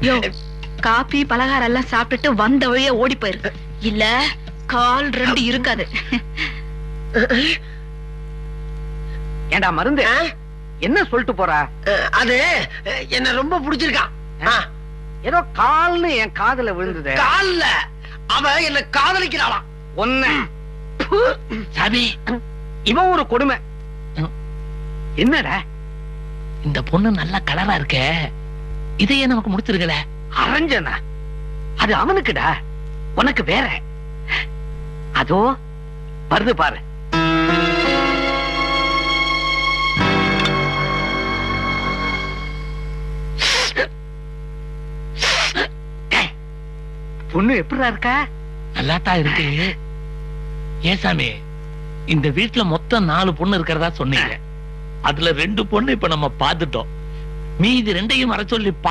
யோ, coffee பலகாரம் எல்லாம் சாப்பிட்டுட்டு வந்த வழியே ஓடி போயிரு, இல்ல கால் ரெண்டு இருக்காது. ஏண்டா மருந்து என்ன சொல்லிட்டு போறா? அது என்ன ரொம்ப பிடிச்சிருக்கான். ஏதோ கால்னு என் காதுல விழுந்தது. கால்ல அவ என்ன காதலிக்கிறாளாம். ஒன்னு சாமி, இவன் ஒரு கொடுமை. என்னடா இந்த பொண்ணு நல்ல கலரா இருக்க, இதையே நமக்கு முடிச்சிருக்கல. அரஞ்சனா அது அவனுக்குடா, உனக்கு வேற. அதோ வருது பாரு. பொண்ணு எப்படிடா இருக்கா? நல்லாத்தான் இருக்கு. ஏன் சாமி, இந்த வீட்டுல மொத்தம் 4 பொண்ணு இருக்கிறதா சொன்னீங்க. அதுல 2 பொண்ணு இப்ப நம்ம பாத்துட்டோம். மீதி 2ஐயும் வர சொல்லி